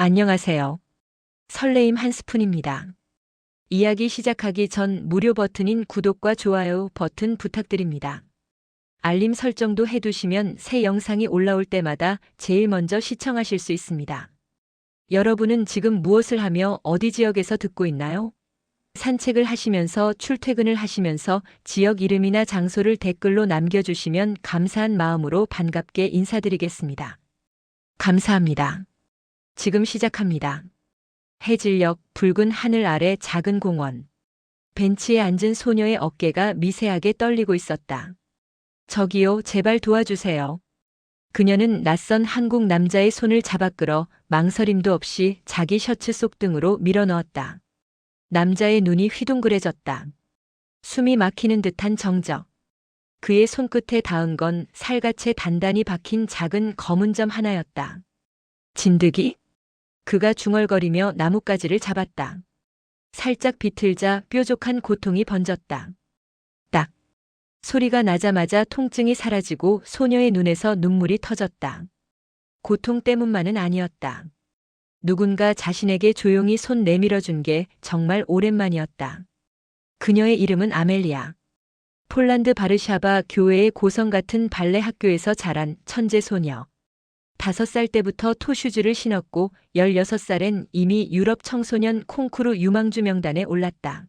안녕하세요. 설레임 한 스푼입니다. 이야기 시작하기 전 무료 버튼인 구독과 좋아요 버튼 부탁드립니다. 알림 설정도 해두시면 새 영상이 올라올 때마다 제일 먼저 시청하실 수 있습니다. 여러분은 지금 무엇을 하며 어디 지역에서 듣고 있나요? 산책을 하시면서 출퇴근을 하시면서 지역 이름이나 장소를 댓글로 남겨주시면 감사한 마음으로 반갑게 인사드리겠습니다. 감사합니다. 지금 시작합니다. 해질녘 붉은 하늘 아래 작은 공원. 벤치에 앉은 소녀의 어깨가 미세하게 떨리고 있었다. 저기요, 제발 도와주세요. 그녀는 낯선 한국 남자의 손을 잡아 끌어 망설임도 없이 자기 셔츠 속등으로 밀어넣었다. 남자의 눈이 휘둥그레졌다. 숨이 막히는 듯한 정적. 그의 손끝에 닿은 건 살갗에 단단히 박힌 작은 검은 점 하나였다. 진드기? 그가 중얼거리며 나뭇가지를 잡았다. 살짝 비틀자 뾰족한 고통이 번졌다. 딱! 소리가 나자마자 통증이 사라지고 소녀의 눈에서 눈물이 터졌다. 고통 때문만은 아니었다. 누군가 자신에게 조용히 손 내밀어 준 게 정말 오랜만이었다. 그녀의 이름은 아멜리아. 폴란드 바르샤바 교회의 고성 같은 발레 학교에서 자란 천재 소녀. 5살 때부터 토슈즈를 신었고 16살엔 이미 유럽 청소년 콩쿠르 유망주 명단에 올랐다.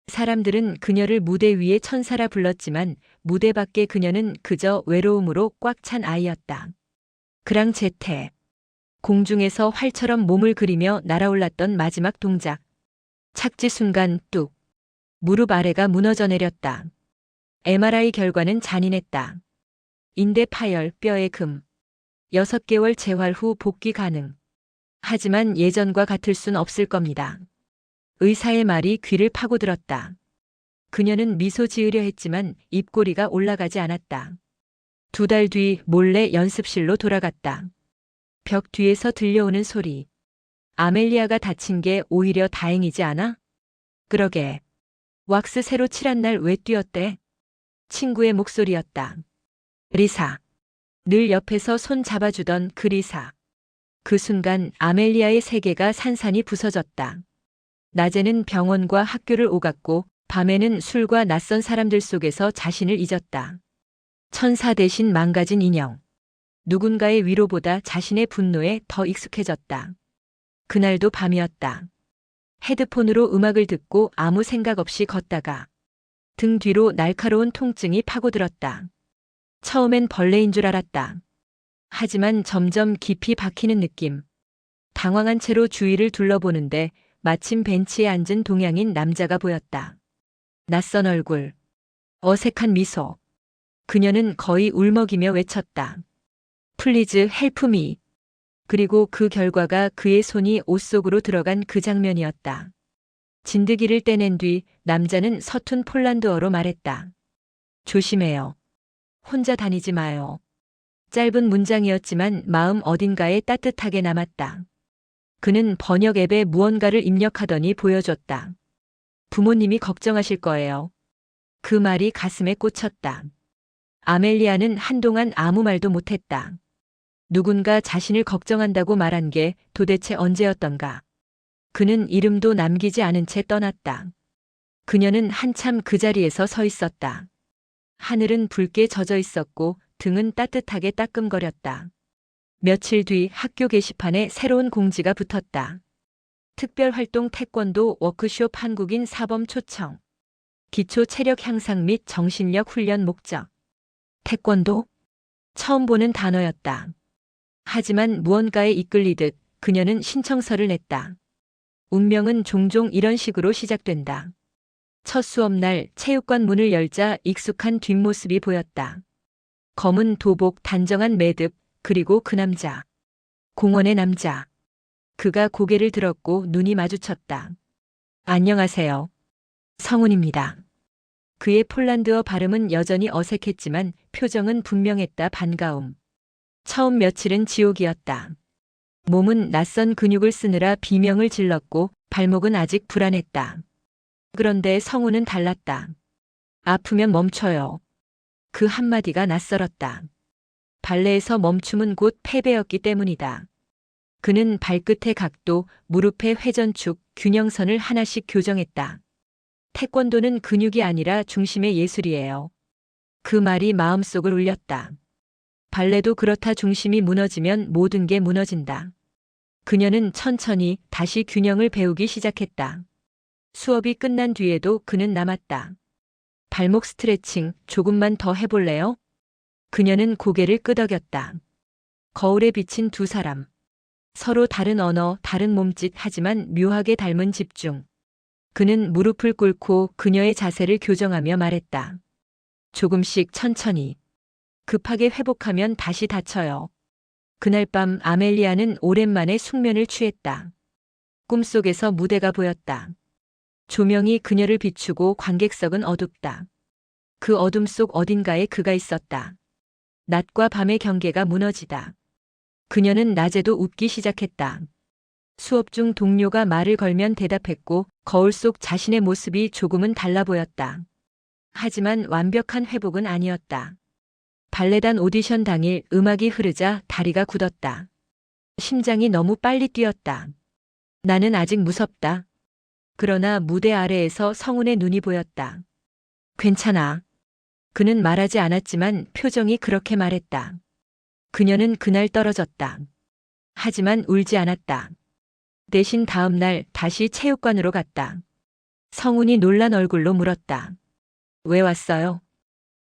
사람들은 그녀를 무대 위에 천사라 불렀지만 무대 밖의 그녀는 그저 외로움으로 꽉 찬 아이였다. 그랑제테. 공중에서 활처럼 몸을 그리며 날아올랐던 마지막 동작. 착지 순간 뚝. 무릎 아래가 무너져 내렸다. MRI 결과는 잔인했다. 인대 파열, 뼈에 금. 6개월 재활 후 복귀 가능. 하지만 예전과 같을 순 없을 겁니다. 의사의 말이 귀를 파고들었다. 그녀는 미소 지으려 했지만 입꼬리가 올라가지 않았다. 2달 뒤 몰래 연습실로 돌아갔다. 벽 뒤에서 들려오는 소리. 아멜리아가 다친 게 오히려 다행이지 않아? 그러게. 왁스 새로 칠한 날 왜 뛰었대? 친구의 목소리였다. 리사. 늘 옆에서 손 잡아주던 그 리사. 그 순간 아멜리아의 세계가 산산이 부서졌다. 낮에는 병원과 학교를 오갔고 밤에는 술과 낯선 사람들 속에서 자신을 잊었다. 천사 대신 망가진 인형. 누군가의 위로보다 자신의 분노에 더 익숙해졌다. 그날도 밤이었다. 헤드폰으로 음악을 듣고 아무 생각 없이 걷다가 등 뒤로 날카로운 통증이 파고들었다. 처음엔 벌레인 줄 알았다. 하지만 점점 깊이 박히는 느낌. 당황한 채로 주위를 둘러보는데 마침 벤치에 앉은 동양인 남자가 보였다. 낯선 얼굴. 어색한 미소. 그녀는 거의 울먹이며 외쳤다. 플리즈 헬프 미. 그리고 그 결과가 그의 손이 옷 속으로 들어간 그 장면이었다. 진드기를 떼낸 뒤 남자는 서툰 폴란드어로 말했다. 조심해요. 혼자 다니지 마요. 짧은 문장이었지만 마음 어딘가에 따뜻하게 남았다. 그는 번역 앱에 무언가를 입력하더니 보여줬다. 부모님이 걱정하실 거예요. 그 말이 가슴에 꽂혔다. 아멜리아는 한동안 아무 말도 못했다. 누군가 자신을 걱정한다고 말한 게 도대체 언제였던가. 그는 이름도 남기지 않은 채 떠났다. 그녀는 한참 그 자리에서 서 있었다. 하늘은 붉게 젖어 있었고 등은 따뜻하게 따끔거렸다. 며칠 뒤 학교 게시판에 새로운 공지가 붙었다. 특별활동 태권도 워크숍 한국인 사범 초청. 기초 체력 향상 및 정신력 훈련 목적. 태권도? 처음 보는 단어였다. 하지만 무언가에 이끌리듯 그녀는 신청서를 냈다. 운명은 종종 이런 식으로 시작된다. 첫 수업날 체육관 문을 열자 익숙한 뒷모습이 보였다. 검은 도복, 단정한 매듭, 그리고 그 남자. 공원의 남자. 그가 고개를 들었고 눈이 마주쳤다. 안녕하세요. 성훈입니다. 그의 폴란드어 발음은 여전히 어색했지만 표정은 분명했다. 반가움. 처음 며칠은 지옥이었다. 몸은 낯선 근육을 쓰느라 비명을 질렀고 발목은 아직 불안했다. 그런데 성우는 달랐다. 아프면 멈춰요. 그 한마디가 낯설었다. 발레에서 멈춤은 곧 패배였기 때문이다. 그는 발끝의 각도, 무릎의 회전축, 균형선을 하나씩 교정했다. 태권도는 근육이 아니라 중심의 예술이에요. 그 말이 마음속을 울렸다. 발레도 그렇다. 중심이 무너지면 모든 게 무너진다. 그녀는 천천히 다시 균형을 배우기 시작했다. 수업이 끝난 뒤에도 그는 남았다. 발목 스트레칭 조금만 더 해볼래요? 그녀는 고개를 끄덕였다. 거울에 비친 두 사람. 서로 다른 언어, 다른 몸짓 하지만 묘하게 닮은 집중. 그는 무릎을 꿇고 그녀의 자세를 교정하며 말했다. 조금씩 천천히. 급하게 회복하면 다시 다쳐요. 그날 밤 아멜리아는 오랜만에 숙면을 취했다. 꿈속에서 무대가 보였다. 조명이 그녀를 비추고 관객석은 어둡다. 그 어둠 속 어딘가에 그가 있었다. 낮과 밤의 경계가 무너지다. 그녀는 낮에도 웃기 시작했다. 수업 중 동료가 말을 걸면 대답했고 거울 속 자신의 모습이 조금은 달라 보였다. 하지만 완벽한 회복은 아니었다. 발레단 오디션 당일 음악이 흐르자 다리가 굳었다. 심장이 너무 빨리 뛰었다. 나는 아직 무섭다. 그러나 무대 아래에서 성운의 눈이 보였다. 괜찮아. 그는 말하지 않았지만 표정이 그렇게 말했다. 그녀는 그날 떨어졌다. 하지만 울지 않았다. 대신 다음 날 다시 체육관으로 갔다. 성운이 놀란 얼굴로 물었다. 왜 왔어요?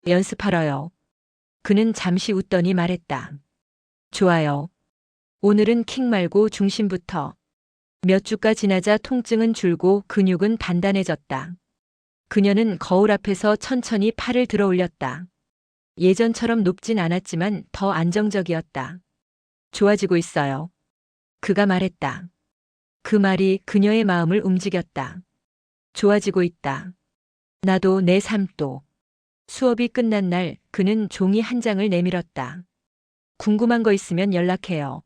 연습하러요. 그는 잠시 웃더니 말했다. 좋아요. 오늘은 킥 말고 중심부터. 몇 주가 지나자 통증은 줄고 근육은 단단해졌다. 그녀는 거울 앞에서 천천히 팔을 들어 올렸다. 예전처럼 높진 않았지만 더 안정적이었다. 좋아지고 있어요. 그가 말했다. 그 말이 그녀의 마음을 움직였다. 좋아지고 있다. 나도 내 삶도. 수업이 끝난 날 그는 종이 한 장을 내밀었다. 궁금한 거 있으면 연락해요.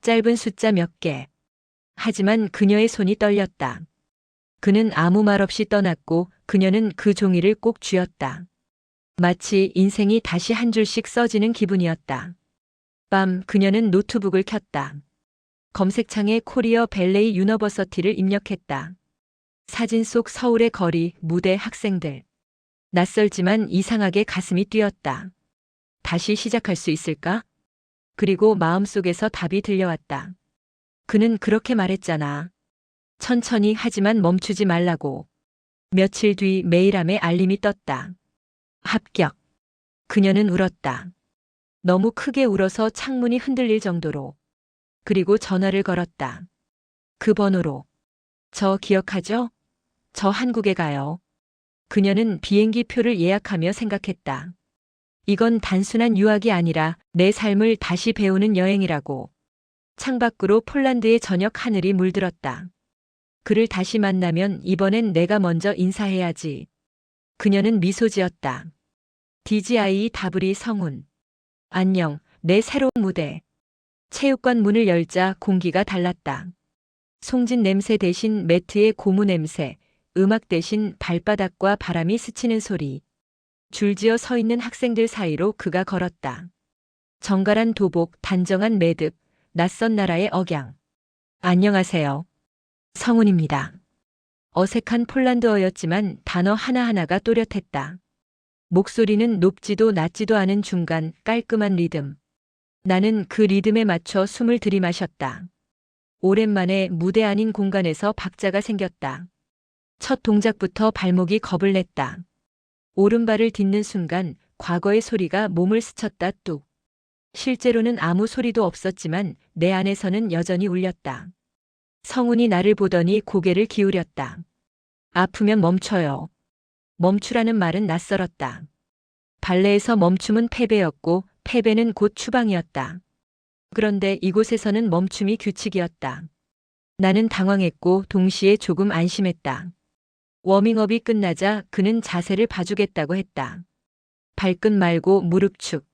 짧은 숫자 몇 개. 하지만 그녀의 손이 떨렸다. 그는 아무 말 없이 떠났고 그녀는 그 종이를 꼭 쥐었다. 마치 인생이 다시 한 줄씩 써지는 기분이었다. 밤 그녀는 노트북을 켰다. 검색창에 코리어 벨레이 유니버서티를 입력했다. 사진 속 서울의 거리, 무대, 학생들. 낯설지만 이상하게 가슴이 뛰었다. 다시 시작할 수 있을까? 그리고 마음속에서 답이 들려왔다. 그는 그렇게 말했잖아. 천천히 하지만 멈추지 말라고. 며칠 뒤 메일함에 알림이 떴다. 합격. 그녀는 울었다. 너무 크게 울어서 창문이 흔들릴 정도로. 그리고 전화를 걸었다. 그 번호로. 저 기억하죠? 저 한국에 가요. 그녀는 비행기 표를 예약하며 생각했다. 이건 단순한 유학이 아니라 내 삶을 다시 배우는 여행이라고. 창밖으로 폴란드의 저녁 하늘이 물들었다. 그를 다시 만나면 이번엔 내가 먼저 인사해야지. 그녀는 미소 지었다. DGI 다브리 성운. 안녕, 내 새로운 무대. 체육관 문을 열자 공기가 달랐다. 송진 냄새 대신 매트의 고무 냄새, 음악 대신 발바닥과 바람이 스치는 소리. 줄지어 서 있는 학생들 사이로 그가 걸었다. 정갈한 도복, 단정한 매듭, 낯선 나라의 억양. 안녕하세요. 성운입니다. 어색한 폴란드어였지만 단어 하나하나가 또렷했다. 목소리는 높지도 낮지도 않은 중간 깔끔한 리듬. 나는 그 리듬에 맞춰 숨을 들이마셨다. 오랜만에 무대 아닌 공간에서 박자가 생겼다. 첫 동작부터 발목이 겁을 냈다. 오른발을 딛는 순간 과거의 소리가 몸을 스쳤다 뚝. 실제로는 아무 소리도 없었지만 내 안에서는 여전히 울렸다. 성운이 나를 보더니 고개를 기울였다. 아프면 멈춰요. 멈추라는 말은 낯설었다. 발레에서 멈춤은 패배였고 패배는 곧 추방이었다. 그런데 이곳에서는 멈춤이 규칙이었다. 나는 당황했고 동시에 조금 안심했다. 워밍업이 끝나자 그는 자세를 봐주겠다고 했다. 발끝 말고 무릎 축.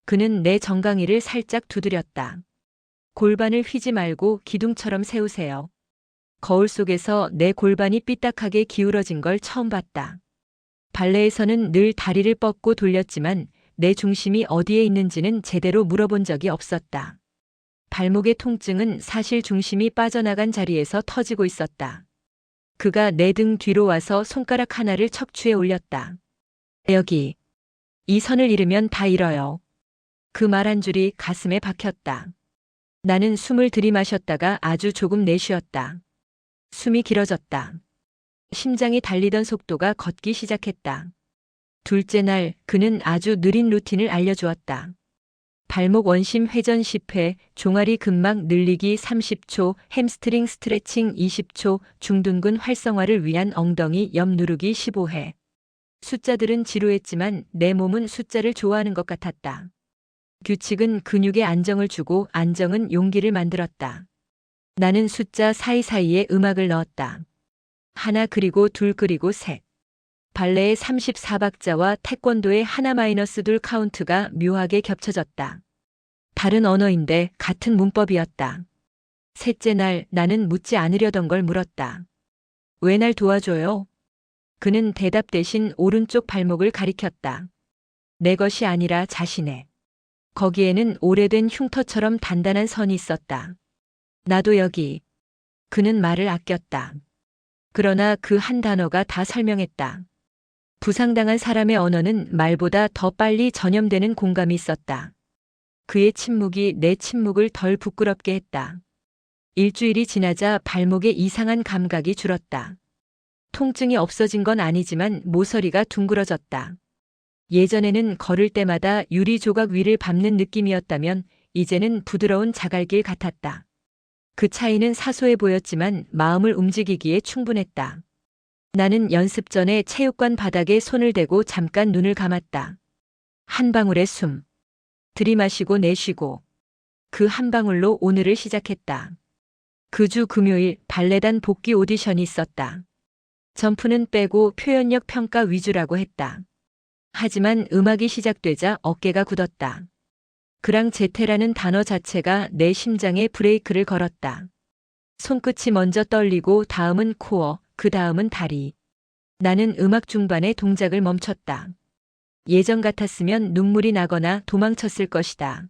그는 내 정강이를 살짝 두드렸다. 골반을 휘지 말고 기둥처럼 세우세요. 거울 속에서 내 골반이 삐딱하게 기울어진 걸 처음 봤다. 발레에서는 늘 다리를 뻗고 돌렸지만 내 중심이 어디에 있는지는 제대로 물어본 적이 없었다. 발목의 통증은 사실 중심이 빠져나간 자리에서 터지고 있었다. 그가 내 등 뒤로 와서 손가락 하나를 척추에 올렸다. 여기. 이 선을 잃으면 다 잃어요. 그 말 한 줄이 가슴에 박혔다. 나는 숨을 들이마셨다가 아주 조금 내쉬었다. 숨이 길어졌다. 심장이 달리던 속도가 걷기 시작했다. 둘째 날 그는 아주 느린 루틴을 알려주었다. 발목 원심 회전 10회, 종아리 근막 늘리기 30초, 햄스트링 스트레칭 20초, 중둔근 활성화를 위한 엉덩이 옆 누르기 15회. 숫자들은 지루했지만 내 몸은 숫자를 좋아하는 것 같았다. 규칙은 근육에 안정을 주고 안정은 용기를 만들었다. 나는 숫자 사이사이에 음악을 넣었다. 하나 그리고 둘 그리고 셋. 발레의 34박자와 태권도의 하나 마이너스 둘 카운트가 묘하게 겹쳐졌다. 다른 언어인데 같은 문법이었다. 셋째 날 나는 묻지 않으려던 걸 물었다. 왜 날 도와줘요? 그는 대답 대신 오른쪽 발목을 가리켰다. 내 것이 아니라 자신의. 거기에는 오래된 흉터처럼 단단한 선이 있었다. 나도 여기. 그는 말을 아꼈다. 그러나 그 한 단어가 다 설명했다. 부상당한 사람의 언어는 말보다 더 빨리 전염되는 공감이 있었다. 그의 침묵이 내 침묵을 덜 부끄럽게 했다. 일주일이 지나자 발목에 이상한 감각이 줄었다. 통증이 없어진 건 아니지만 모서리가 둥그러졌다. 예전에는 걸을 때마다 유리 조각 위를 밟는 느낌이었다면 이제는 부드러운 자갈길 같았다. 그 차이는 사소해 보였지만 마음을 움직이기에 충분했다. 나는 연습 전에 체육관 바닥에 손을 대고 잠깐 눈을 감았다. 한 방울의 숨. 들이마시고 내쉬고. 그 한 방울로 오늘을 시작했다. 그 주 금요일 발레단 복귀 오디션이 있었다. 점프는 빼고 표현력 평가 위주라고 했다. 하지만 음악이 시작되자 어깨가 굳었다. 그랑제테라는 단어 자체가 내 심장에 브레이크를 걸었다. 손끝이 먼저 떨리고 다음은 코어, 그 다음은 다리. 나는 음악 중반에 동작을 멈췄다. 예전 같았으면 눈물이 나거나 도망쳤을 것이다.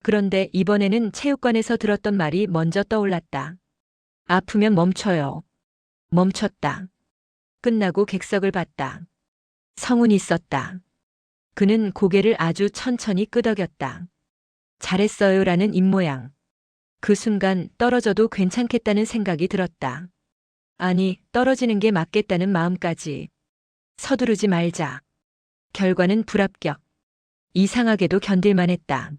그런데 이번에는 체육관에서 들었던 말이 먼저 떠올랐다. 아프면 멈춰요. 멈췄다. 끝나고 객석을 봤다. 성훈이 있었다. 그는 고개를 아주 천천히 끄덕였다. 잘했어요라는 입모양. 그 순간 떨어져도 괜찮겠다는 생각이 들었다. 아니, 떨어지는 게 맞겠다는 마음까지. 서두르지 말자. 결과는 불합격. 이상하게도 견딜만 했다.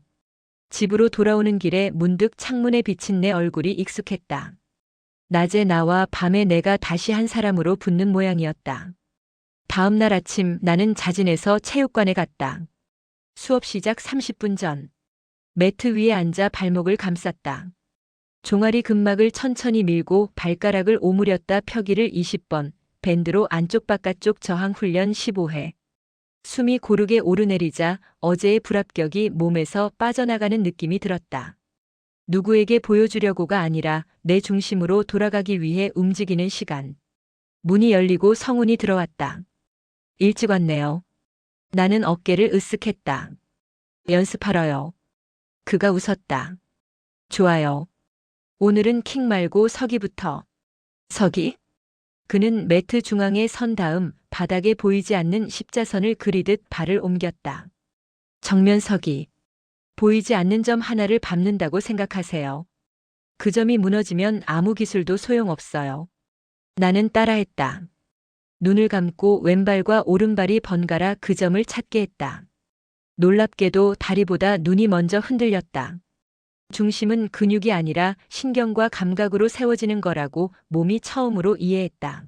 집으로 돌아오는 길에 문득 창문에 비친 내 얼굴이 익숙했다. 낮에 나와 밤에 내가 다시 한 사람으로 붙는 모양이었다. 다음 날 아침 나는 자진해서 체육관에 갔다. 수업 시작 30분 전. 매트 위에 앉아 발목을 감쌌다. 종아리 근막을 천천히 밀고 발가락을 오므렸다 펴기를 20번, 밴드로 안쪽 바깥쪽 저항 훈련 15회. 숨이 고르게 오르내리자 어제의 불합격이 몸에서 빠져나가는 느낌이 들었다. 누구에게 보여주려고가 아니라 내 중심으로 돌아가기 위해 움직이는 시간. 문이 열리고 성훈이 들어왔다. 일찍 왔네요. 나는 어깨를 으쓱했다. 연습하러요. 그가 웃었다. 좋아요. 오늘은 킥 말고 서기부터. 서기? 그는 매트 중앙에 선 다음 바닥에 보이지 않는 십자선을 그리듯 발을 옮겼다. 정면 서기. 보이지 않는 점 하나를 밟는다고 생각하세요. 그 점이 무너지면 아무 기술도 소용없어요. 나는 따라했다. 눈을 감고 왼발과 오른발이 번갈아 그 점을 찾게 했다. 놀랍게도 다리보다 눈이 먼저 흔들렸다. 중심은 근육이 아니라 신경과 감각으로 세워지는 거라고 몸이 처음으로 이해했다.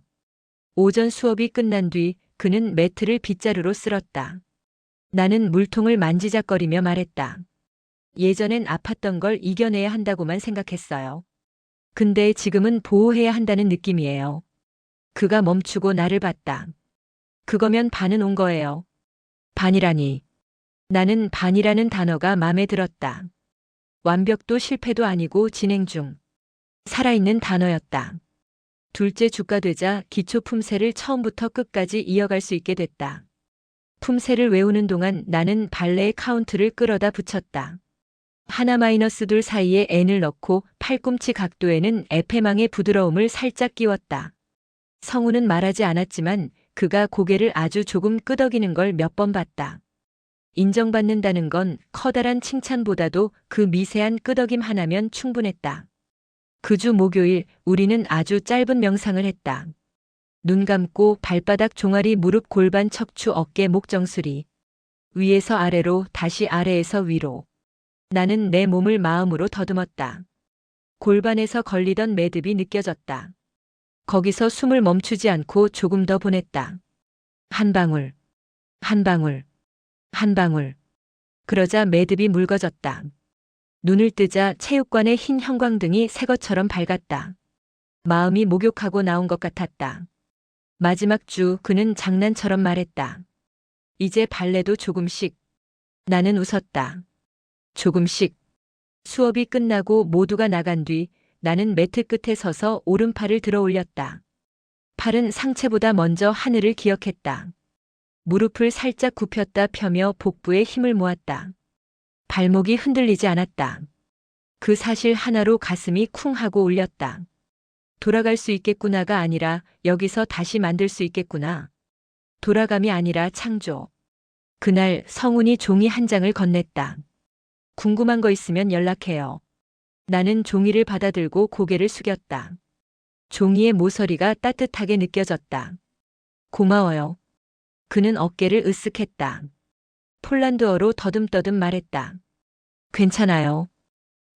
오전 수업이 끝난 뒤 그는 매트를 빗자루로 쓸었다. 나는 물통을 만지작거리며 말했다. 예전엔 아팠던 걸 이겨내야 한다고만 생각했어요. 근데 지금은 보호해야 한다는 느낌이에요. 그가 멈추고 나를 봤다. 그거면 반은 온 거예요. 반이라니. 나는 반이라는 단어가 마음에 들었다. 완벽도 실패도 아니고 진행 중. 살아있는 단어였다. 둘째 주가 되자 기초 품새를 처음부터 끝까지 이어갈 수 있게 됐다. 품새를 외우는 동안 나는 발레의 카운트를 끌어다 붙였다. 하나-둘 사이에 n을 넣고 팔꿈치 각도에는 에페망의 부드러움을 살짝 끼웠다. 성우는 말하지 않았지만 그가 고개를 아주 조금 끄덕이는 걸 몇 번 봤다. 인정받는다는 건 커다란 칭찬보다도 그 미세한 끄덕임 하나면 충분했다. 그 주 목요일 우리는 아주 짧은 명상을 했다. 눈 감고 발바닥 종아리 무릎 골반 척추 어깨 목 정수리. 위에서 아래로 다시 아래에서 위로. 나는 내 몸을 마음으로 더듬었다. 골반에서 걸리던 매듭이 느껴졌다. 거기서 숨을 멈추지 않고 조금 더 보냈다. 한 방울, 한 방울, 한 방울. 그러자 매듭이 묽어졌다. 눈을 뜨자 체육관의 흰 형광등이 새 것처럼 밝았다. 마음이 목욕하고 나온 것 같았다. 마지막 주 그는 장난처럼 말했다. 이제 발레도 조금씩. 나는 웃었다. 조금씩. 수업이 끝나고 모두가 나간 뒤 나는 매트 끝에 서서 오른팔을 들어 올렸다. 팔은 상체보다 먼저 하늘을 기억했다. 무릎을 살짝 굽혔다 펴며 복부에 힘을 모았다. 발목이 흔들리지 않았다. 그 사실 하나로 가슴이 쿵 하고 울렸다. 돌아갈 수 있겠구나가 아니라 여기서 다시 만들 수 있겠구나. 돌아감이 아니라 창조. 그날 성훈이 종이 한 장을 건넸다. 궁금한 거 있으면 연락해요. 나는 종이를 받아들고 고개를 숙였다. 종이의 모서리가 따뜻하게 느껴졌다. 고마워요. 그는 어깨를 으쓱했다. 폴란드어로 더듬더듬 말했다. 괜찮아요.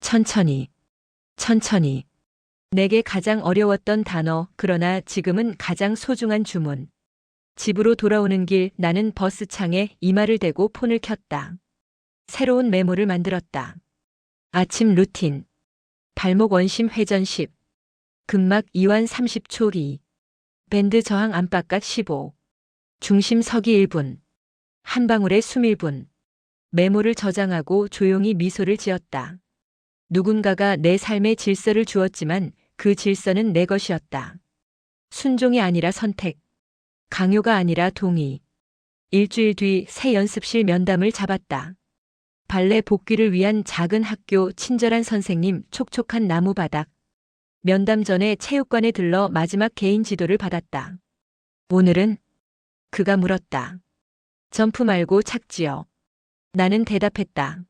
천천히, 천천히. 내게 가장 어려웠던 단어, 그러나 지금은 가장 소중한 주문. 집으로 돌아오는 길 나는 버스 창에 이마를 대고 폰을 켰다. 새로운 메모를 만들었다. 아침 루틴. 발목 원심 회전 10. 근막 이완 30초 리. 밴드 저항 안팎각 15. 중심 서기 1분. 한 방울의 숨 1분. 메모를 저장하고 조용히 미소를 지었다. 누군가가 내 삶의 질서를 주었지만 그 질서는 내 것이었다. 순종이 아니라 선택. 강요가 아니라 동의. 일주일 뒤 새 연습실 면담을 잡았다. 발레 복귀를 위한 작은 학교, 친절한 선생님, 촉촉한 나무바닥. 면담 전에 체육관에 들러 마지막 개인 지도를 받았다. 오늘은? 그가 물었다. 점프 말고 착지요. 나는 대답했다.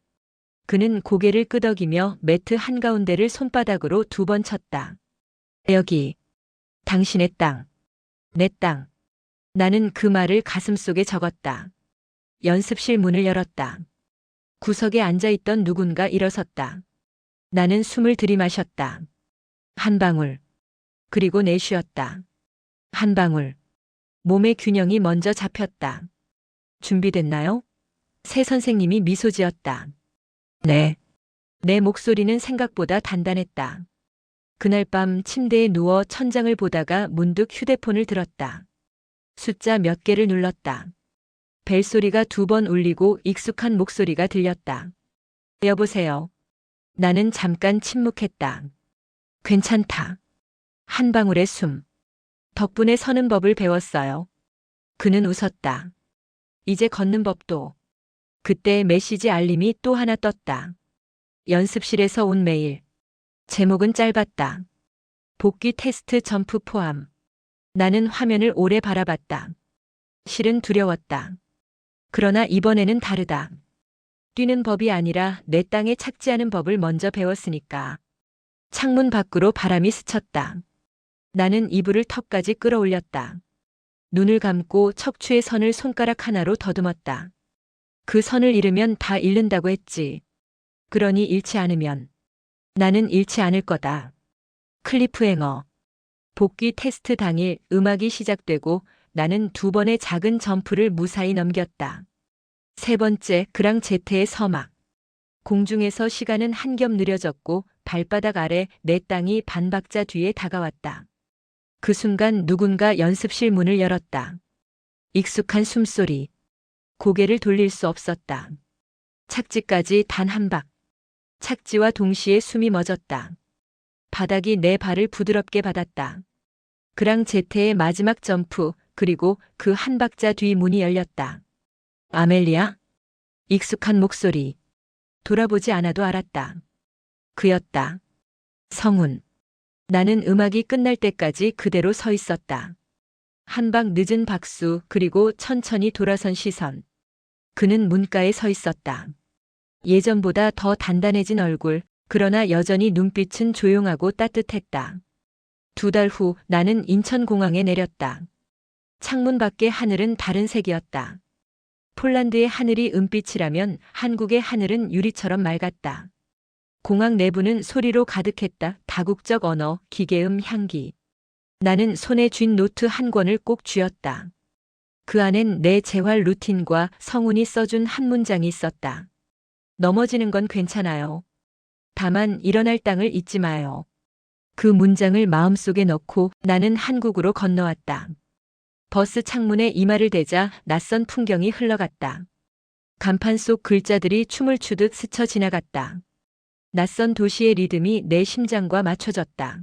그는 고개를 끄덕이며 매트 한가운데를 손바닥으로 2번 쳤다. 여기. 당신의 땅. 내 땅. 나는 그 말을 가슴속에 적었다. 연습실 문을 열었다. 구석에 앉아있던 누군가 일어섰다. 나는 숨을 들이마셨다. 한 방울. 그리고 내쉬었다. 한 방울. 몸의 균형이 먼저 잡혔다. 준비됐나요? 새 선생님이 미소 지었다. 네. 내 목소리는 생각보다 단단했다. 그날 밤 침대에 누워 천장을 보다가 문득 휴대폰을 들었다. 숫자 몇 개를 눌렀다. 벨소리가 2번 울리고 익숙한 목소리가 들렸다. 여보세요. 나는 잠깐 침묵했다. 괜찮다. 한 방울의 숨. 덕분에 서는 법을 배웠어요. 그는 웃었다. 이제 걷는 법도. 그때 메시지 알림이 또 하나 떴다. 연습실에서 온 메일. 제목은 짧았다. 복귀 테스트 점프 포함. 나는 화면을 오래 바라봤다. 실은 두려웠다. 그러나 이번에는 다르다. 뛰는 법이 아니라 내 땅에 착지하는 법을 먼저 배웠으니까. 창문 밖으로 바람이 스쳤다. 나는 이불을 턱까지 끌어올렸다. 눈을 감고 척추의 선을 손가락 하나로 더듬었다. 그 선을 잃으면 다 잃는다고 했지. 그러니 잃지 않으면. 나는 잃지 않을 거다. 클리프행어. 복귀 테스트 당일 음악이 시작되고 나는 2번의 작은 점프를 무사히 넘겼다. 3번째 그랑제테의 서막. 공중에서 시간은 한 겹 느려졌고 발바닥 아래 내 땅이 반박자 뒤에 다가왔다. 그 순간 누군가 연습실 문을 열었다. 익숙한 숨소리. 고개를 돌릴 수 없었다. 착지까지 단 한 박. 착지와 동시에 숨이 멎었다. 바닥이 내 발을 부드럽게 받았다. 그랑제테의 마지막 점프, 그리고 그 한 박자 뒤 문이 열렸다. 아멜리아? 익숙한 목소리. 돌아보지 않아도 알았다. 그였다. 성훈. 나는 음악이 끝날 때까지 그대로 서 있었다. 한 박 늦은 박수, 그리고 천천히 돌아선 시선. 그는 문가에 서 있었다. 예전보다 더 단단해진 얼굴, 그러나 여전히 눈빛은 조용하고 따뜻했다. 2달 후 나는 인천공항에 내렸다. 창문 밖의 하늘은 다른 색이었다. 폴란드의 하늘이 은빛이라면 한국의 하늘은 유리처럼 맑았다. 공항 내부는 소리로 가득했다. 다국적 언어, 기계음, 향기. 나는 손에 쥔 노트 한 권을 꼭 쥐었다. 그 안엔 내 재활 루틴과 성훈이 써준 한 문장이 있었다. 넘어지는 건 괜찮아요. 다만 일어날 땅을 잊지 마요. 그 문장을 마음속에 넣고 나는 한국으로 건너왔다. 버스 창문에 이마를 대자 낯선 풍경이 흘러갔다. 간판 속 글자들이 춤을 추듯 스쳐 지나갔다. 낯선 도시의 리듬이 내 심장과 맞춰졌다.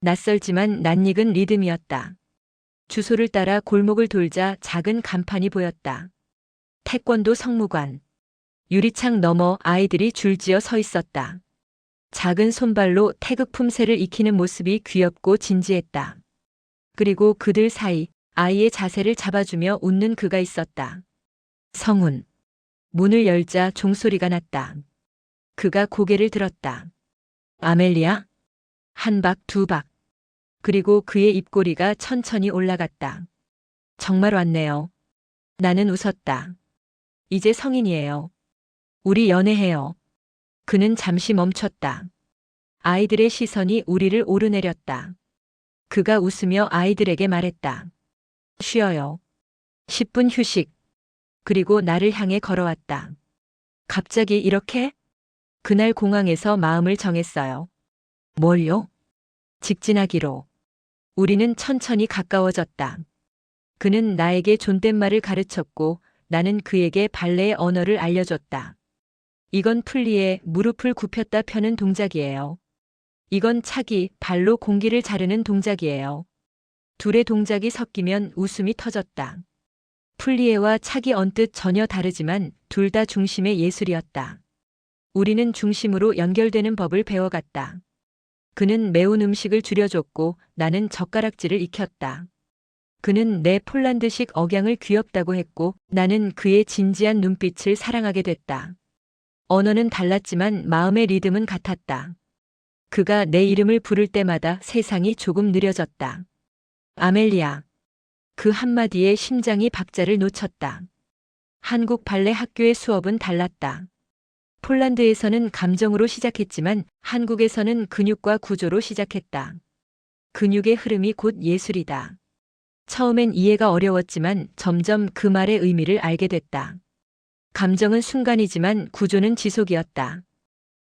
낯설지만 낯익은 리듬이었다. 주소를 따라 골목을 돌자 작은 간판이 보였다. 태권도 성무관. 유리창 너머 아이들이 줄지어 서 있었다. 작은 손발로 태극 품새를 익히는 모습이 귀엽고 진지했다. 그리고 그들 사이 아이의 자세를 잡아주며 웃는 그가 있었다. 성훈. 문을 열자 종소리가 났다. 그가 고개를 들었다. 아멜리아? 한 박, 2박. 그리고 그의 입꼬리가 천천히 올라갔다. 정말 왔네요. 나는 웃었다. 이제 성인이에요. 우리 연애해요. 그는 잠시 멈췄다. 아이들의 시선이 우리를 오르내렸다. 그가 웃으며 아이들에게 말했다. 쉬어요. 10분 휴식. 그리고 나를 향해 걸어왔다. 갑자기 이렇게? 그날 공항에서 마음을 정했어요. 뭘요? 직진하기로. 우리는 천천히 가까워졌다. 그는 나에게 존댓말을 가르쳤고 나는 그에게 발레의 언어를 알려줬다. 이건 풀리에 무릎을 굽혔다 펴는 동작이에요. 이건 차기, 발로 공기를 자르는 동작이에요. 둘의 동작이 섞이면 웃음이 터졌다. 풀리에와 차기 언뜻 전혀 다르지만 둘 다 중심의 예술이었다. 우리는 중심으로 연결되는 법을 배워갔다. 그는 매운 음식을 줄여줬고 나는 젓가락질을 익혔다. 그는 내 폴란드식 억양을 귀엽다고 했고 나는 그의 진지한 눈빛을 사랑하게 됐다. 언어는 달랐지만 마음의 리듬은 같았다. 그가 내 이름을 부를 때마다 세상이 조금 느려졌다. 아멜리아. 그 한마디에 심장이 박자를 놓쳤다. 한국 발레 학교의 수업은 달랐다. 폴란드에서는 감정으로 시작했지만 한국에서는 근육과 구조로 시작했다. 근육의 흐름이 곧 예술이다. 처음엔 이해가 어려웠지만 점점 그 말의 의미를 알게 됐다. 감정은 순간이지만 구조는 지속이었다.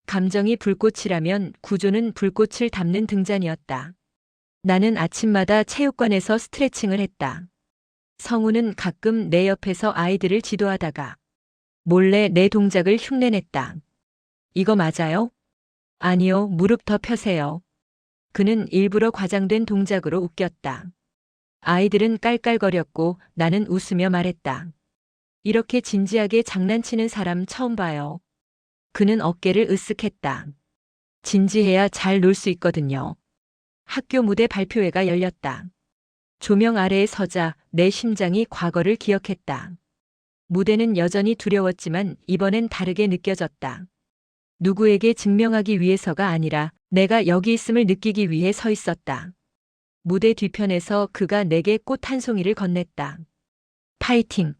감정이 불꽃이라면 구조는 불꽃을 담는 등잔이었다. 나는 아침마다 체육관에서 스트레칭을 했다. 성우는 가끔 내 옆에서 아이들을 지도하다가 몰래 내 동작을 흉내냈다. 이거 맞아요? 아니요, 무릎 더 펴세요. 그는 일부러 과장된 동작으로 웃겼다. 아이들은 깔깔거렸고 나는 웃으며 말했다. 이렇게 진지하게 장난치는 사람 처음 봐요. 그는 어깨를 으쓱했다. 진지해야 잘 놀 수 있거든요. 학교 무대 발표회가 열렸다. 조명 아래에 서자 내 심장이 과거를 기억했다. 무대는 여전히 두려웠지만 이번엔 다르게 느껴졌다. 누구에게 증명하기 위해서가 아니라 내가 여기 있음을 느끼기 위해 서 있었다. 무대 뒤편에서 그가 내게 꽃 한 송이를 건넸다. 파이팅!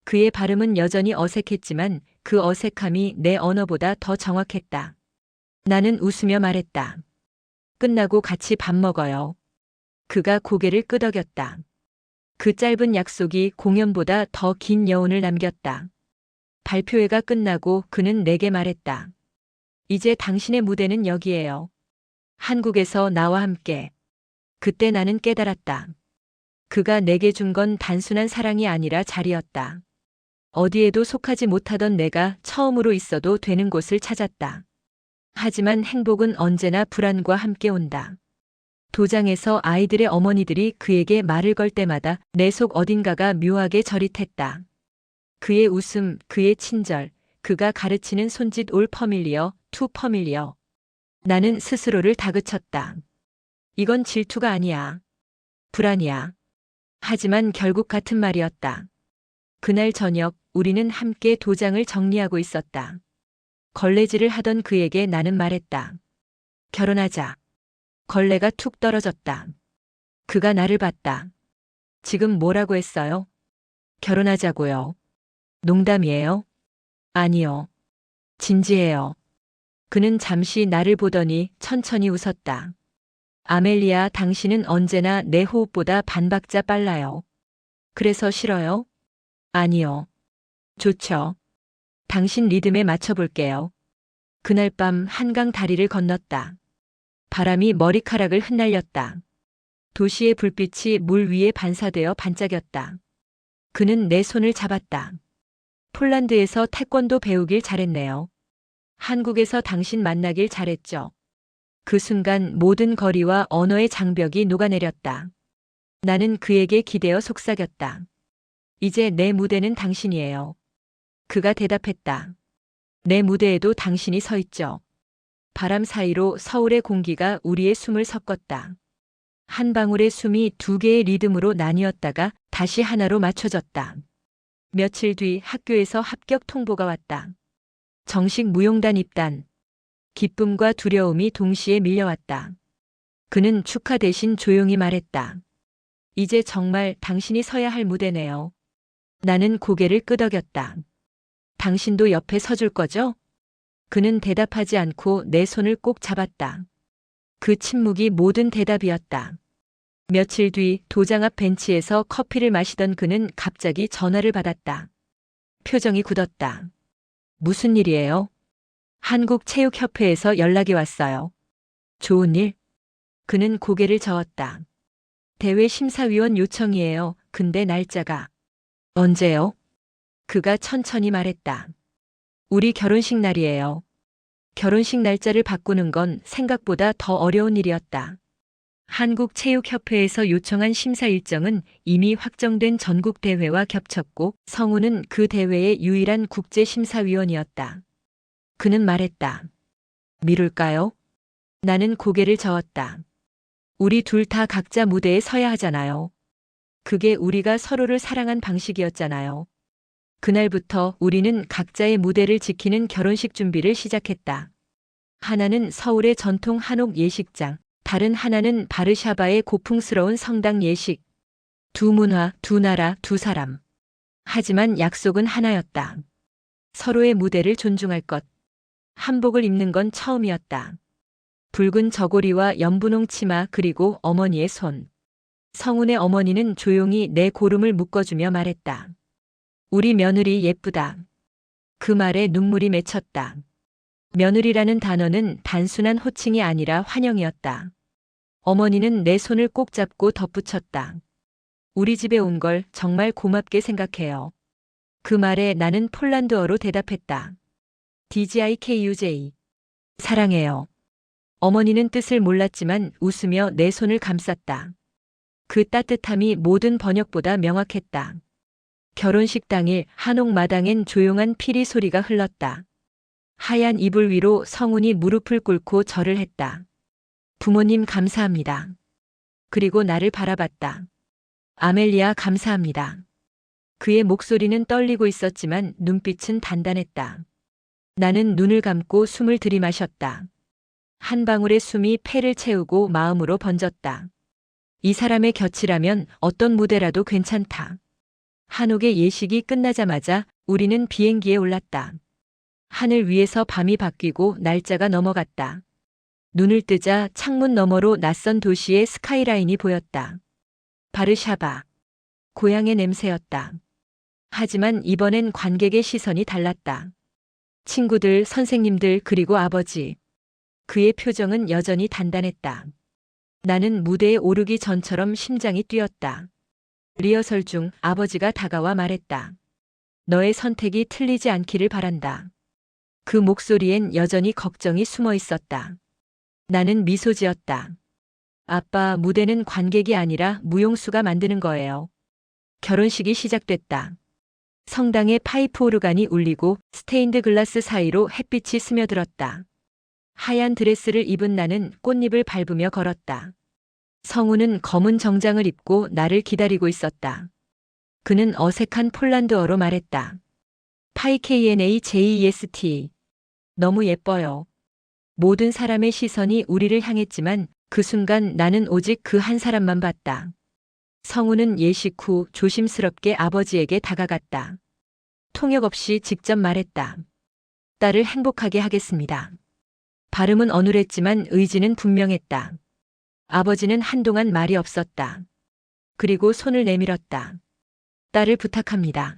그의 발음은 여전히 어색했지만 그 어색함이 내 언어보다 더 정확했다. 나는 웃으며 말했다. 끝나고 같이 밥 먹어요. 그가 고개를 끄덕였다. 그 짧은 약속이 공연보다 더 긴 여운을 남겼다. 발표회가 끝나고 그는 내게 말했다. 이제 당신의 무대는 여기에요. 한국에서 나와 함께. 그때 나는 깨달았다. 그가 내게 준 건 단순한 사랑이 아니라 자리였다. 어디에도 속하지 못하던 내가 처음으로 있어도 되는 곳을 찾았다. 하지만 행복은 언제나 불안과 함께 온다. 도장에서 아이들의 어머니들이 그에게 말을 걸 때마다 내 속 어딘가가 묘하게 저릿했다. 그의 웃음, 그의 친절, 그가 가르치는 손짓 올 퍼밀리어, 투 퍼밀리어. 나는 스스로를 다그쳤다. 이건 질투가 아니야. 불안이야. 하지만 결국 같은 말이었다. 그날 저녁 우리는 함께 도장을 정리하고 있었다. 걸레질을 하던 그에게 나는 말했다. 결혼하자. 걸레가 툭 떨어졌다. 그가 나를 봤다. 지금 뭐라고 했어요? 결혼하자고요. 농담이에요? 아니요. 진지해요. 그는 잠시 나를 보더니 천천히 웃었다. 아멜리아, 당신은 언제나 내 호흡보다 반박자 빨라요. 그래서 싫어요? 아니요. 좋죠. 당신 리듬에 맞춰볼게요. 그날 밤 한강 다리를 건넜다. 바람이 머리카락을 흩날렸다. 도시의 불빛이 물 위에 반사되어 반짝였다. 그는 내 손을 잡았다. 폴란드에서 태권도 배우길 잘했네요. 한국에서 당신 만나길 잘했죠. 그 순간 모든 거리와 언어의 장벽이 녹아내렸다. 나는 그에게 기대어 속삭였다. 이제 내 무대는 당신이에요. 그가 대답했다. 내 무대에도 당신이 서 있죠. 바람 사이로 서울의 공기가 우리의 숨을 섞었다. 한 방울의 숨이 두 개의 리듬으로 나뉘었다가 다시 하나로 맞춰졌다. 며칠 뒤 학교에서 합격 통보가 왔다. 정식 무용단 입단. 기쁨과 두려움이 동시에 밀려왔다. 그는 축하 대신 조용히 말했다. 이제 정말 당신이 서야 할 무대네요. 나는 고개를 끄덕였다. 당신도 옆에 서줄 거죠? 그는 대답하지 않고 내 손을 꼭 잡았다. 그 침묵이 모든 대답이었다. 며칠 뒤 도장 앞 벤치에서 커피를 마시던 그는 갑자기 전화를 받았다. 표정이 굳었다. 무슨 일이에요? 한국체육협회에서 연락이 왔어요. 좋은 일? 그는 고개를 저었다. 대회 심사위원 요청이에요. 근데 날짜가. 언제요? 그가 천천히 말했다. 우리 결혼식 날이에요. 결혼식 날짜를 바꾸는 건 생각보다 더 어려운 일이었다. 한국체육협회에서 요청한 심사 일정은 이미 확정된 전국대회와 겹쳤고 성우는 그 대회의 유일한 국제심사위원이었다. 그는 말했다. 미룰까요? 나는 고개를 저었다. 우리 둘 다 각자 무대에 서야 하잖아요. 그게 우리가 서로를 사랑한 방식이었잖아요. 그날부터 우리는 각자의 무대를 지키는 결혼식 준비를 시작했다. 하나는 서울의 전통 한옥 예식장, 다른 하나는 바르샤바의 고풍스러운 성당 예식. 두 문화, 두 나라, 두 사람. 하지만 약속은 하나였다. 서로의 무대를 존중할 것. 한복을 입는 건 처음이었다. 붉은 저고리와 연분홍 치마 그리고 어머니의 손. 성운의 어머니는 조용히 내 고름을 묶어주며 말했다. 우리 며느리 예쁘다. 그 말에 눈물이 맺혔다. 며느리라는 단어는 단순한 호칭이 아니라 환영이었다. 어머니는 내 손을 꼭 잡고 덧붙였다. 우리 집에 온 걸 정말 고맙게 생각해요. 그 말에 나는 폴란드어로 대답했다. DGIKUJ. 사랑해요. 어머니는 뜻을 몰랐지만 웃으며 내 손을 감쌌다. 그 따뜻함이 모든 번역보다 명확했다. 결혼식 당일 한옥마당엔 조용한 피리 소리가 흘렀다. 하얀 이불 위로 성운이 무릎을 꿇고 절을 했다. 부모님 감사합니다. 그리고 나를 바라봤다. 아멜리아 감사합니다. 그의 목소리는 떨리고 있었지만 눈빛은 단단했다. 나는 눈을 감고 숨을 들이마셨다. 한 방울의 숨이 폐를 채우고 마음으로 번졌다. 이 사람의 곁이라면 어떤 무대라도 괜찮다. 한옥의 예식이 끝나자마자 우리는 비행기에 올랐다. 하늘 위에서 밤이 바뀌고 날짜가 넘어갔다. 눈을 뜨자 창문 너머로 낯선 도시의 스카이라인이 보였다. 바르샤바. 고향의 냄새였다. 하지만 이번엔 관객의 시선이 달랐다. 친구들, 선생님들 그리고 아버지. 그의 표정은 여전히 단단했다. 나는 무대에 오르기 전처럼 심장이 뛰었다. 리허설 중 아버지가 다가와 말했다. 너의 선택이 틀리지 않기를 바란다. 그 목소리엔 여전히 걱정이 숨어 있었다. 나는 미소 지었다. 아빠, 무대는 관객이 아니라 무용수가 만드는 거예요. 결혼식이 시작됐다. 성당의 파이프 오르간이 울리고 스테인드 글라스 사이로 햇빛이 스며들었다. 하얀 드레스를 입은 나는 꽃잎을 밟으며 걸었다. 성우는 검은 정장을 입고 나를 기다리고 있었다. 그는 어색한 폴란드어로 말했다. 파이KNAJEST. 너무 예뻐요. 모든 사람의 시선이 우리를 향했지만 그 순간 나는 오직 그 한 사람만 봤다. 성우는 예식 후 조심스럽게 아버지에게 다가갔다. 통역 없이 직접 말했다. 딸을 행복하게 하겠습니다. 발음은 어눌했지만 의지는 분명했다. 아버지는 한동안 말이 없었다. 그리고 손을 내밀었다. 딸을 부탁합니다.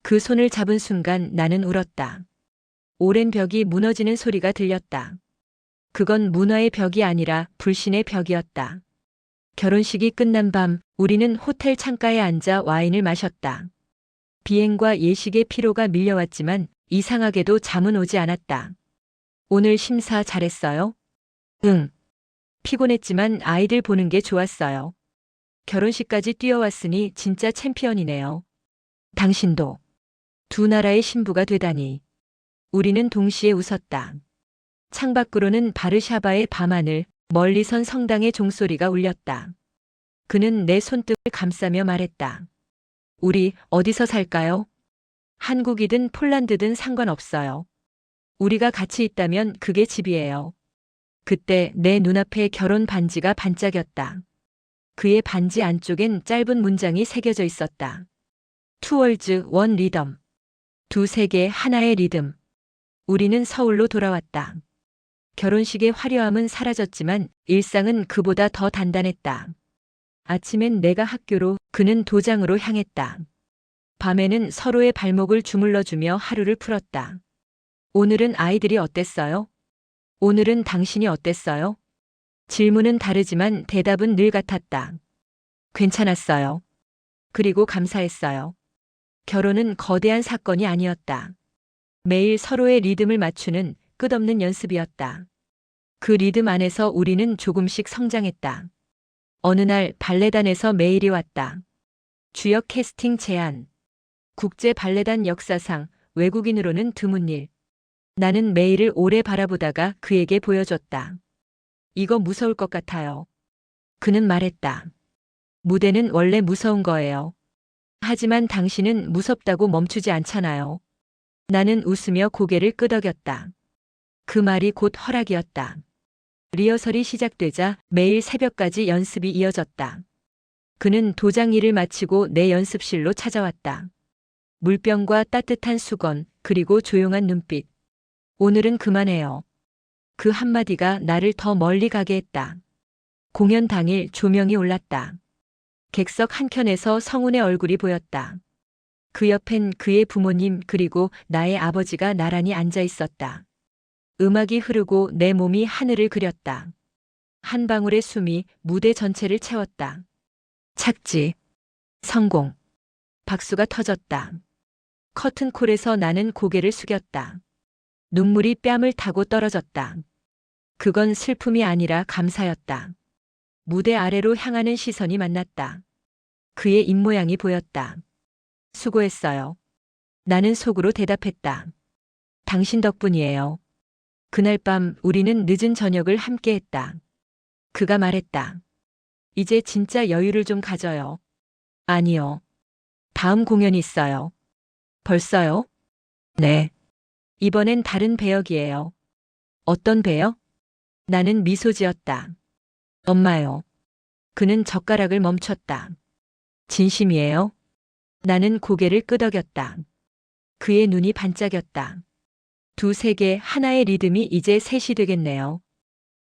그 손을 잡은 순간 나는 울었다. 오랜 벽이 무너지는 소리가 들렸다. 그건 문화의 벽이 아니라 불신의 벽이었다. 결혼식이 끝난 밤 우리는 호텔 창가에 앉아 와인을 마셨다. 비행과 예식의 피로가 밀려왔지만 이상하게도 잠은 오지 않았다. 오늘 심사 잘했어요? 응. 피곤했지만 아이들 보는 게 좋았어요. 결혼식까지 뛰어왔으니 진짜 챔피언이네요. 당신도 두 나라의 신부가 되다니. 우리는 동시에 웃었다. 창밖으로는 바르샤바의 밤하늘, 멀리선 성당의 종소리가 울렸다. 그는 내 손등을 감싸며 말했다. 우리 어디서 살까요? 한국이든 폴란드든 상관없어요. 우리가 같이 있다면 그게 집이에요. 그때 내 눈앞에 결혼 반지가 반짝였다. 그의 반지 안쪽엔 짧은 문장이 새겨져 있었다. Two worlds, one rhythm. 두 세계 하나의 리듬. 우리는 서울로 돌아왔다. 결혼식의 화려함은 사라졌지만 일상은 그보다 더 단단했다. 아침엔 내가 학교로, 그는 도장으로 향했다. 밤에는 서로의 발목을 주물러주며 하루를 풀었다. 오늘은 아이들이 어땠어요? 오늘은 당신이 어땠어요? 질문은 다르지만 대답은 늘 같았다. 괜찮았어요. 그리고 감사했어요. 결혼은 거대한 사건이 아니었다. 매일 서로의 리듬을 맞추는 끝없는 연습이었다. 그 리듬 안에서 우리는 조금씩 성장했다. 어느 날 발레단에서 메일이 왔다. 주역 캐스팅 제안. 국제 발레단 역사상 외국인으로는 드문 일. 나는 메일을 오래 바라보다가 그에게 보여줬다. 이거 무서울 것 같아요. 그는 말했다. 무대는 원래 무서운 거예요. 하지만 당신은 무섭다고 멈추지 않잖아요. 나는 웃으며 고개를 끄덕였다. 그 말이 곧 허락이었다. 리허설이 시작되자 매일 새벽까지 연습이 이어졌다. 그는 도장 일을 마치고 내 연습실로 찾아왔다. 물병과 따뜻한 수건, 그리고 조용한 눈빛. 오늘은 그만해요. 그 한마디가 나를 더 멀리 가게 했다. 공연 당일 조명이 올랐다. 객석 한켠에서 성운의 얼굴이 보였다. 그 옆엔 그의 부모님 그리고 나의 아버지가 나란히 앉아 있었다. 음악이 흐르고 내 몸이 하늘을 그렸다. 한 방울의 숨이 무대 전체를 채웠다. 착지. 성공. 박수가 터졌다. 커튼콜에서 나는 고개를 숙였다. 눈물이 뺨을 타고 떨어졌다. 그건 슬픔이 아니라 감사였다. 무대 아래로 향하는 시선이 만났다. 그의 입모양이 보였다. 수고했어요. 나는 속으로 대답했다. 당신 덕분이에요. 그날 밤 우리는 늦은 저녁을 함께 했다. 그가 말했다. 이제 진짜 여유를 좀 가져요. 아니요. 다음 공연이 있어요. 벌써요? 네. 이번엔 다른 배역이에요. 어떤 배역? 나는 미소 지었다. 엄마요. 그는 젓가락을 멈췄다. 진심이에요? 나는 고개를 끄덕였다. 그의 눈이 반짝였다. 두 세계 하나의 리듬이 이제 셋이 되겠네요.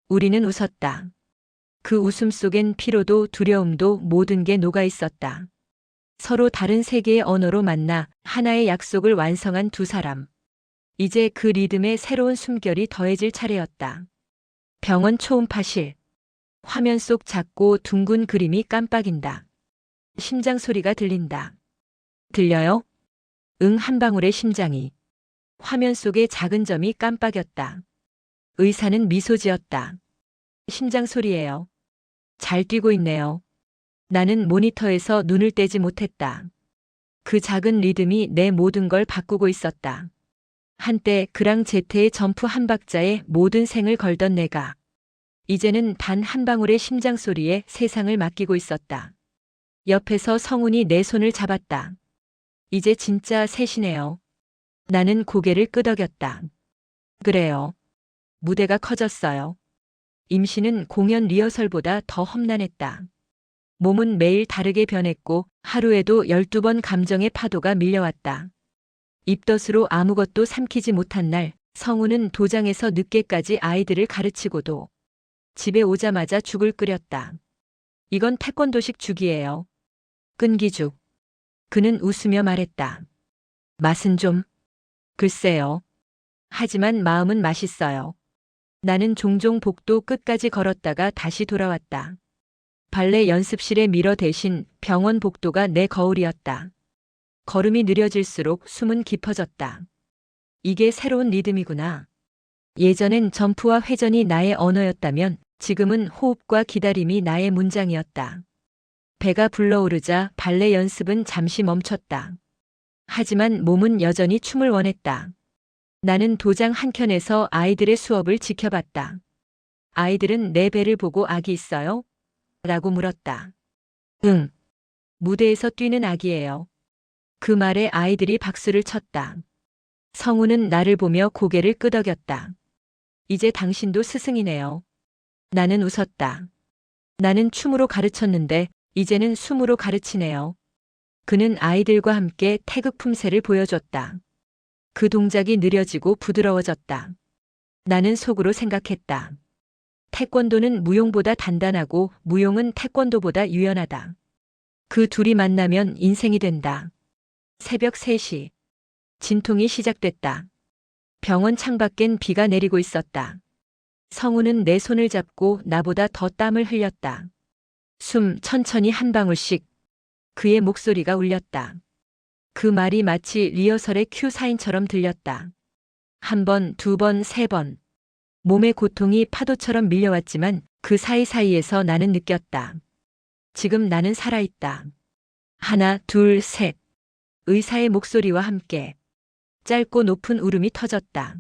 우리는 웃었다. 그 웃음 속엔 피로도 두려움도 모든 게 녹아 있었다. 서로 다른 세계의 언어로 만나 하나의 약속을 완성한 두 사람. 이제 그 리듬에 새로운 숨결이 더해질 차례였다. 병원 초음파실. 화면 속 작고 둥근 그림이 깜빡인다. 심장 소리가 들린다. 들려요? 응, 한 방울의 심장이. 화면 속의 작은 점이 깜빡였다. 의사는 미소 지었다. 심장 소리예요. 잘 뛰고 있네요. 나는 모니터에서 눈을 떼지 못했다. 그 작은 리듬이 내 모든 걸 바꾸고 있었다. 한때 그랑 제테의 점프 한 박자에 모든 생을 걸던 내가 이제는 단 한 방울의 심장 소리에 세상을 맡기고 있었다. 옆에서 성훈이 내 손을 잡았다. 이제 진짜 셋이네요. 나는 고개를 끄덕였다. 그래요. 무대가 커졌어요. 임신은 공연 리허설보다 더 험난했다. 몸은 매일 다르게 변했고 하루에도 12번 감정의 파도가 밀려왔다. 입덧으로 아무것도 삼키지 못한 날, 성우는 도장에서 늦게까지 아이들을 가르치고도 집에 오자마자 죽을 끓였다. 이건 태권도식 죽이에요. 끈기죽. 그는 웃으며 말했다. 맛은 좀. 글쎄요. 하지만 마음은 맛있어요. 나는 종종 복도 끝까지 걸었다가 다시 돌아왔다. 발레 연습실의 미러 대신 병원 복도가 내 거울이었다. 걸음이 느려질수록 숨은 깊어졌다. 이게 새로운 리듬이구나. 예전엔 점프와 회전이 나의 언어였다면 지금은 호흡과 기다림이 나의 문장이었다. 배가 불러오르자 발레 연습은 잠시 멈췄다. 하지만 몸은 여전히 춤을 원했다. 나는 도장 한켠에서 아이들의 수업을 지켜봤다. 아이들은 내 배를 보고 악이 있어요? 라고 물었다. 응. 무대에서 뛰는 악이에요. 그 말에 아이들이 박수를 쳤다. 성우는 나를 보며 고개를 끄덕였다. 이제 당신도 스승이네요. 나는 웃었다. 나는 춤으로 가르쳤는데 이제는 숨으로 가르치네요. 그는 아이들과 함께 태극 품새를 보여줬다. 그 동작이 느려지고 부드러워졌다. 나는 속으로 생각했다. 태권도는 무용보다 단단하고 무용은 태권도보다 유연하다. 그 둘이 만나면 인생이 된다. 새벽 3시. 진통이 시작됐다. 병원 창밖엔 비가 내리고 있었다. 성우는 내 손을 잡고 나보다 더 땀을 흘렸다. 숨 천천히 한 방울씩. 그의 목소리가 울렸다. 그 말이 마치 리허설의 큐 사인처럼 들렸다. 한 번, 두 번, 세 번. 몸의 고통이 파도처럼 밀려왔지만 그 사이사이에서 나는 느꼈다. 지금 나는 살아있다. 하나, 둘, 셋. 의사의 목소리와 함께 짧고 높은 울음이 터졌다.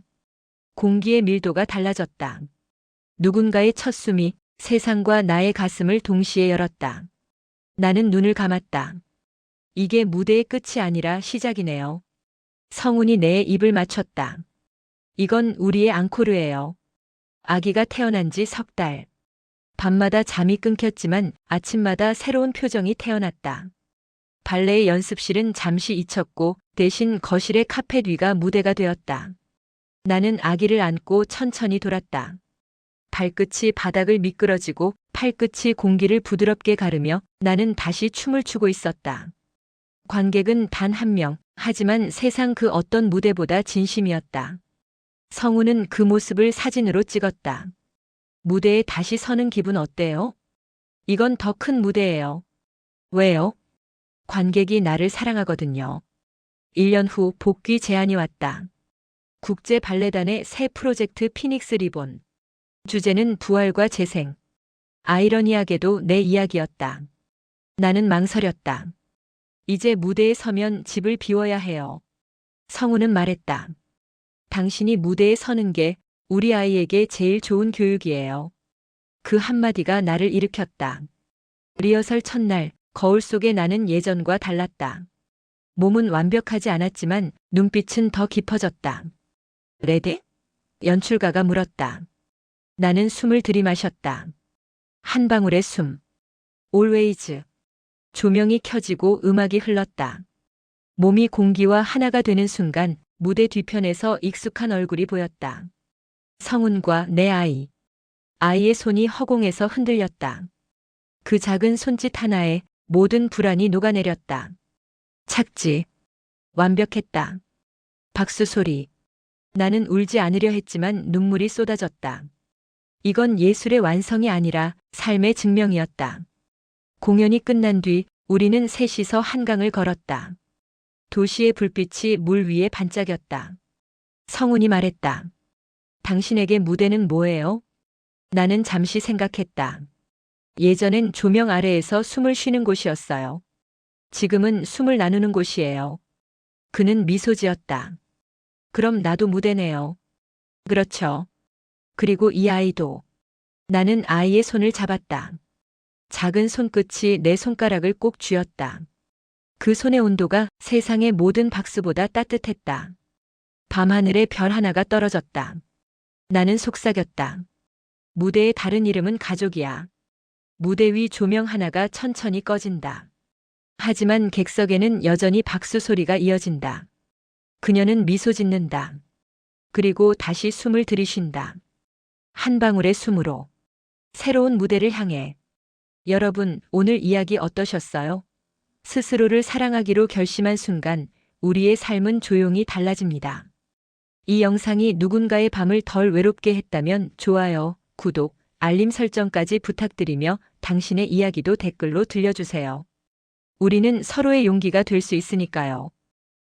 공기의 밀도가 달라졌다. 누군가의 첫 숨이 세상과 나의 가슴을 동시에 열었다. 나는 눈을 감았다. 이게 무대의 끝이 아니라 시작이네요. 성훈이 내 입을 맞췄다. 이건 우리의 앙코르예요. 아기가 태어난 지 3달. 밤마다 잠이 끊겼지만 아침마다 새로운 표정이 태어났다. 발레의 연습실은 잠시 잊혔고 대신 거실의 카펫 위가 무대가 되었다. 나는 아기를 안고 천천히 돌았다. 발끝이 바닥을 미끄러지고 팔끝이 공기를 부드럽게 가르며 나는 다시 춤을 추고 있었다. 관객은 단 한 명, 하지만 세상 그 어떤 무대보다 진심이었다. 성우는 그 모습을 사진으로 찍었다. 무대에 다시 서는 기분 어때요? 이건 더 큰 무대예요. 왜요? 관객이 나를 사랑하거든요. 1년 후 복귀 제안이 왔다. 국제 발레단의 새 프로젝트 피닉스 리본. 주제는 부활과 재생. 아이러니하게도 내 이야기였다. 나는 망설였다. 이제 무대에 서면 집을 비워야 해요. 성우는 말했다. 당신이 무대에 서는 게 우리 아이에게 제일 좋은 교육이에요. 그 한마디가 나를 일으켰다. 리허설 첫날, 거울 속에 나는 예전과 달랐다. 몸은 완벽하지 않았지만 눈빛은 더 깊어졌다. 레디? 연출가가 물었다. 나는 숨을 들이마셨다. 한 방울의 숨. Always. 조명이 켜지고 음악이 흘렀다. 몸이 공기와 하나가 되는 순간 무대 뒤편에서 익숙한 얼굴이 보였다. 성훈과 내 아이. 아이의 손이 허공에서 흔들렸다. 그 작은 손짓 하나에 모든 불안이 녹아내렸다. 착지. 완벽했다. 박수 소리. 나는 울지 않으려 했지만 눈물이 쏟아졌다. 이건 예술의 완성이 아니라 삶의 증명이었다. 공연이 끝난 뒤 우리는 셋이서 한강을 걸었다. 도시의 불빛이 물 위에 반짝였다. 성훈이 말했다. 당신에게 무대는 뭐예요? 나는 잠시 생각했다. 예전엔 조명 아래에서 숨을 쉬는 곳이었어요. 지금은 숨을 나누는 곳이에요. 그는 미소 지었다. 그럼 나도 무대네요. 그렇죠. 그리고 이 아이도. 나는 아이의 손을 잡았다. 작은 손끝이 내 손가락을 꼭 쥐었다. 그 손의 온도가 세상의 모든 박수보다 따뜻했다. 밤하늘에 별 하나가 떨어졌다. 나는 속삭였다. 무대의 다른 이름은 가족이야. 무대 위 조명 하나가 천천히 꺼진다. 하지만 객석에는 여전히 박수 소리가 이어진다. 그녀는 미소 짓는다. 그리고 다시 숨을 들이쉰다. 한 방울의 숨으로. 새로운 무대를 향해. 여러분, 오늘 이야기 어떠셨어요? 스스로를 사랑하기로 결심한 순간 우리의 삶은 조용히 달라집니다. 이 영상이 누군가의 밤을 덜 외롭게 했다면 좋아요, 구독, 알림 설정까지 부탁드리며 당신의 이야기도 댓글로 들려주세요. 우리는 서로의 용기가 될 수 있으니까요.